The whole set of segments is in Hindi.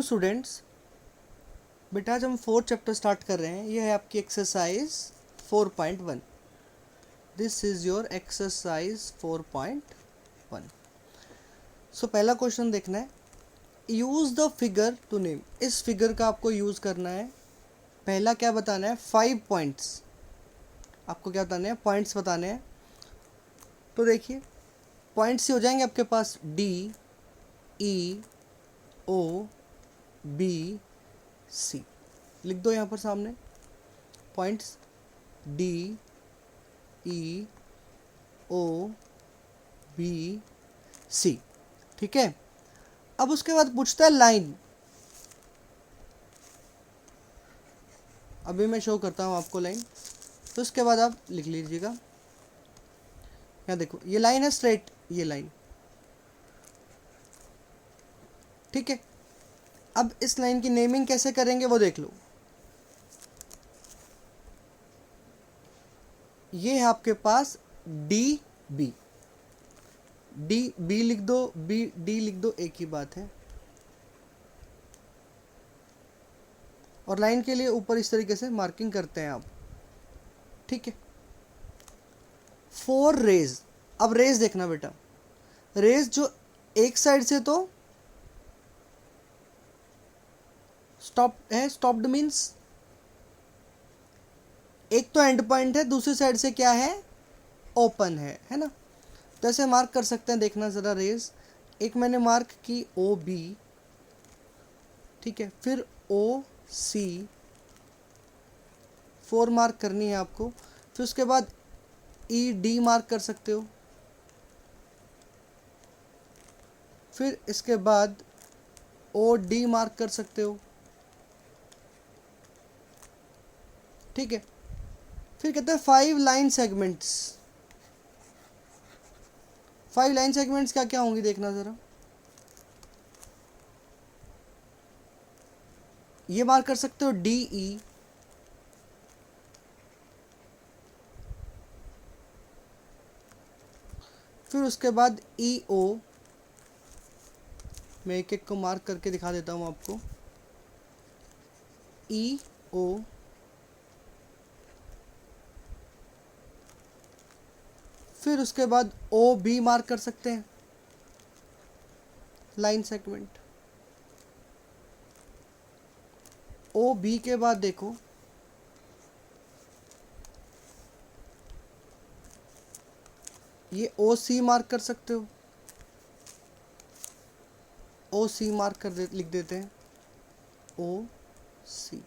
स्टूडेंट्स, बेटा आज हम 4th चैप्टर स्टार्ट कर रहे हैं। ये है आपकी exercise 4.1। This is your exercise 4.1। सो पहला क्वेश्चन देखना है, use the figure to name. इस फिगर का आपको यूज़ करना है। पहला क्या बताना है, 5 पॉइंट्स। आपको क्या बताने हैं, पॉइंट्स बताने हैं। तो देखिए पॉइंट्स ही हो जाएंगे आपके पास, डी ई ओ बी सी। लिख दो यहाँ पर सामने points D E O B C. ठीक है, अब उसके बाद पूछता है लाइन। अभी मैं शो करता हूँ आपको लाइन, तो उसके बाद आप लिख लीजिएगा। यहाँ देखो ये लाइन है स्ट्रेट, ये लाइन। ठीक है, अब इस लाइन की नेमिंग कैसे करेंगे वो देख लो। ये है आपके पास डी बी। डी बी लिख दो, बी डी लिख दो, एक ही बात है। और लाइन के लिए ऊपर इस तरीके से मार्किंग करते हैं आप। ठीक है, 4 रेज। अब रेज देखना बेटा, रेज जो एक साइड से तो स्टॉप है, स्टॉप्ड मीन्स एक तो एंड पॉइंट है, दूसरी साइड से क्या है, ओपन है ना। तो ऐसे मार्क कर सकते हैं, देखना ज़रा रेज। एक मैंने मार्क की ओ बी, ठीक है, फिर ओ सी, 4 मार्क करनी है आपको। फिर उसके बाद ई डी मार्क कर सकते हो। फिर इसके बाद ओ डी मार्क कर सकते हो। ठीक है, फिर कहते हैं 5 लाइन सेगमेंट्स। 5 लाइन सेगमेंट्स क्या क्या होंगी देखना ज़रा। ये मार्क कर सकते हो डी ई, फिर उसके बाद ई ओ। मैं एक एक को मार्क करके दिखा देता हूँ आपको। ई ओ, फिर उसके बाद ओ बी मार्क कर सकते हैं, लाइन सेगमेंट। ओ बी के बाद देखो ये ओ सी मार्क कर सकते हो। ओ सी मार्क कर लिख देते हैं, ओ सी।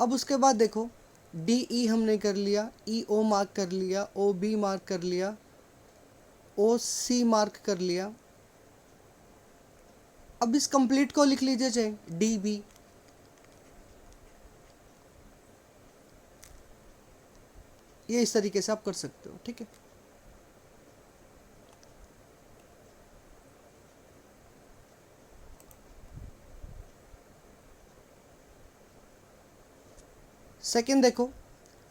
अब उसके बाद देखो डी ई हमने कर लिया, ई ओ मार्क कर लिया, ओ बी मार्क कर लिया, ओ सी मार्क कर लिया। अब इस कंप्लीट को लिख लीजिए चाहे डी बी। ये इस तरीके से आप कर सकते हो। ठीक है, सेकेंड देखो,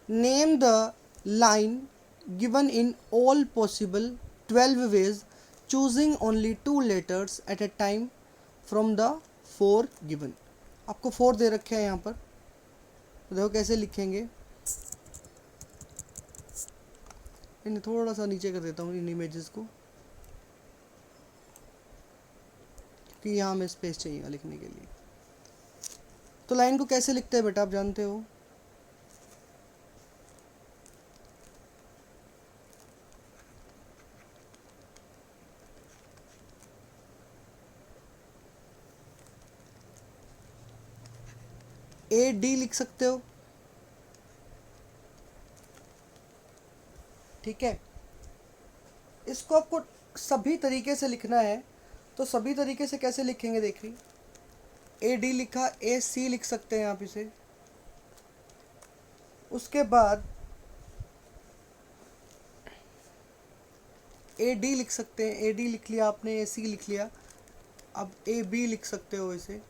name the line given in all possible 12 ways choosing only 2 letters at a time from the 4 given. आपको 4 दे रखे हैं यहाँ पर, तो देखो कैसे लिखेंगे। इन्हें थोड़ा सा नीचे कर देता हूँ इन इमेजेस को, क्योंकि यहाँ हमें स्पेस चाहिए लिखने के लिए। तो लाइन को कैसे लिखते हैं बेटा, आप जानते हो। ए डी लिख सकते हो। ठीक है, इसको आपको सभी तरीके से लिखना है। तो सभी तरीके से कैसे लिखेंगे देखिए, ए डी लिखा, ए सी लिख सकते हैं आप इसे। उसके बाद ए डी लिख सकते हैं, ए डी लिख लिया आपने, ए सी लिख लिया। अब ए बी लिख सकते हो इसे,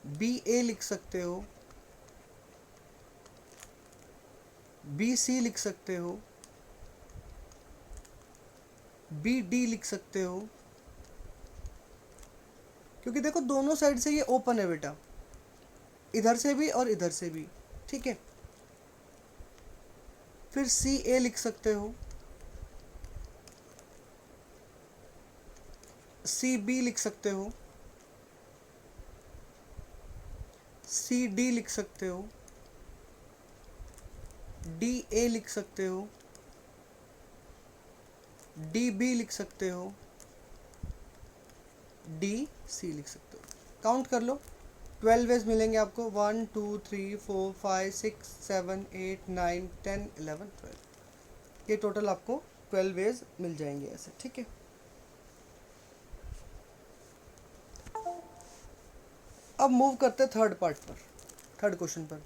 बी ए लिख सकते हो, बी सी लिख सकते हो, बी डी लिख सकते हो, क्योंकि देखो दोनों साइड से ये ओपन है बेटा, इधर से भी और इधर से भी, ठीक है। फिर सी ए लिख सकते हो, सी बी लिख सकते हो, सी डी लिख सकते हो, डी ए लिख सकते हो, डी बी लिख सकते हो, डी सी लिख सकते हो। काउंट कर लो, 12 वेज मिलेंगे आपको, 1 2 3 4 5 6 7 8 9 10 11 12, ये टोटल आपको 12 वेज मिल जाएंगे ऐसे, ठीक है। अब मूव करते हैं थर्ड पार्ट पर, थर्ड क्वेश्चन पर।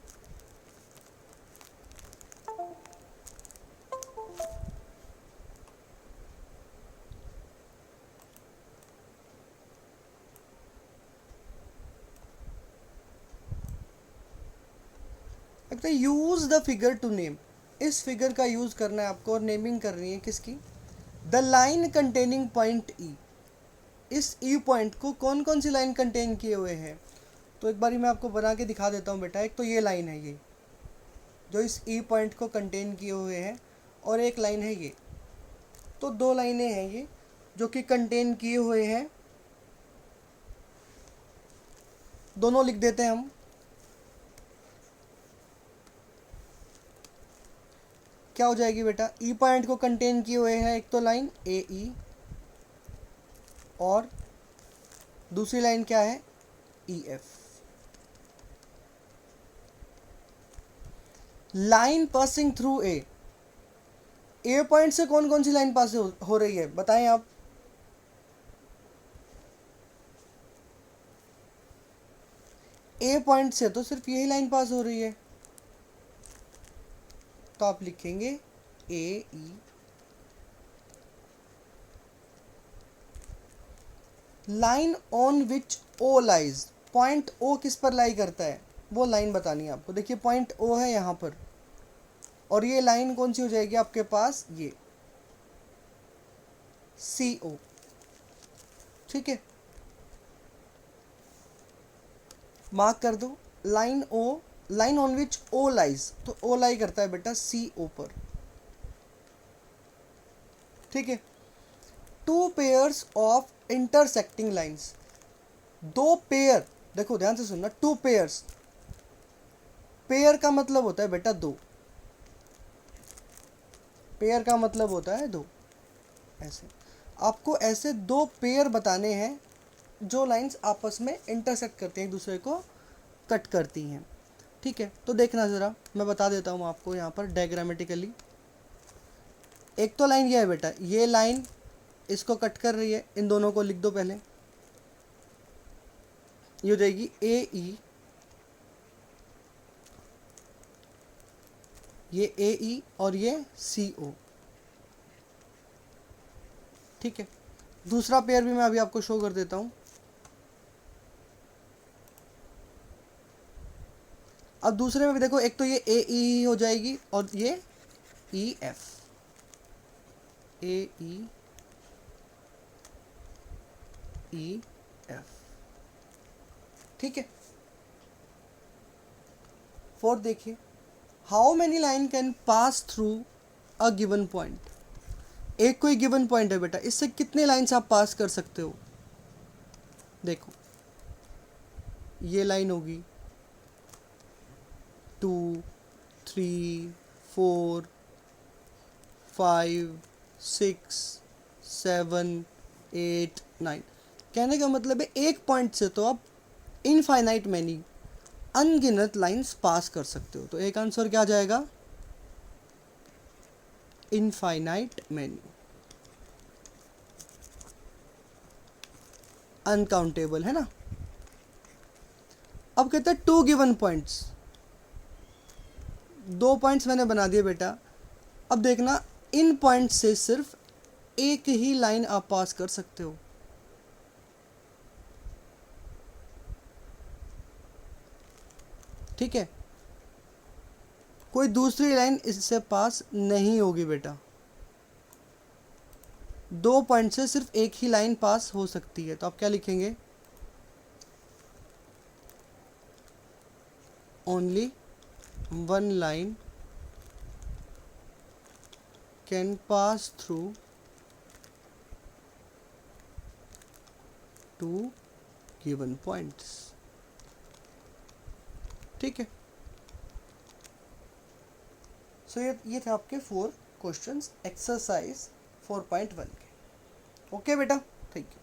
लगता है use the figure to name, इस फिगर का यूज करना है आपको और नेमिंग करनी है किसकी, the line containing point E. इस ई पॉइंट को कौन कौन सी लाइन कंटेन किए हुए हैं, तो एक बारी मैं आपको बना के दिखा देता हूँ बेटा। एक तो ये लाइन है, ये जो इस ई पॉइंट को कंटेन किए हुए हैं, और एक लाइन है ये, तो दो लाइनें हैं ये जो कि कंटेन किए हुए हैं, दोनों लिख देते हैं हम। क्या हो जाएगी बेटा, ई पॉइंट को कंटेन किए हुए हैं एक तो लाइन ए ई, और दूसरी लाइन क्या है, E F. Line passing through a, A point से कौन कौन सी लाइन पास हो रही है बताएं आप। ए पॉइंट से तो सिर्फ यही लाइन पास हो रही है, तो आप लिखेंगे A E. Line on which O lies, point O किस पर लाई करता है वो लाइन बतानी है आपको। देखिए पॉइंट ओ है यहाँ पर, और ये लाइन कौन सी हो जाएगी आपके पास, ये सी ओ, ठीक है। मार्क कर दो, line O, line on which O lies, तो ओ लाई करता है बेटा सी ओ पर, ठीक है। Two pairs of intersecting lines, दो पेयर, देखो ध्यान से सुनना, टू पेयर्स, पेयर का मतलब होता है बेटा दो, पेयर का मतलब होता है दो। ऐसे आपको ऐसे दो पेयर बताने हैं जो लाइंस आपस में इंटरसेक्ट करते हैं, एक दूसरे को कट करती हैं, ठीक है। तो देखना ज़रा, मैं बता देता हूँ आपको यहाँ पर डायग्रामेटिकली। एक तो लाइन ये है बेटा, ये लाइन इसको कट कर रही है, इन दोनों को लिख दो पहले, ये हो जाएगी ए ई, ये ए ई और ये सी ओ, ठीक है। दूसरा पेयर भी मैं अभी आपको शो कर देता हूँ। अब दूसरे में भी देखो, एक तो ये ए ई हो जाएगी और ये ई एफ, ए ई ई एफ, ठीक है। फोर्थ देखिए, how many line can pass through a given point, एक कोई गिवन पॉइंट है बेटा, इससे कितने लाइन्स आप पास कर सकते हो। देखो ये लाइन होगी 2 3 4 5 6 7 8 9, कहने का मतलब है एक पॉइंट से तो आप इनफाइनाइट मैनी, अनगिनत लाइंस पास कर सकते हो। तो एक आंसर क्या आ जाएगा, इनफाइनाइट मैनी, अनकाउंटेबल, है ना। अब कहते हैं टू गिवन पॉइंट्स, दो पॉइंट्स मैंने बना दिए बेटा। अब देखना, इन पॉइंट से सिर्फ एक ही लाइन आप पास कर सकते हो, ठीक है। कोई दूसरी लाइन इससे पास नहीं होगी बेटा, दो पॉइंट से सिर्फ एक ही लाइन पास हो सकती है। तो आप क्या लिखेंगे, only one line can pass through two given points. ठीक है, सो ये थे आपके 4 क्वेश्चंस एक्सरसाइज 4.1 के. ओके बेटा, थैंक यू.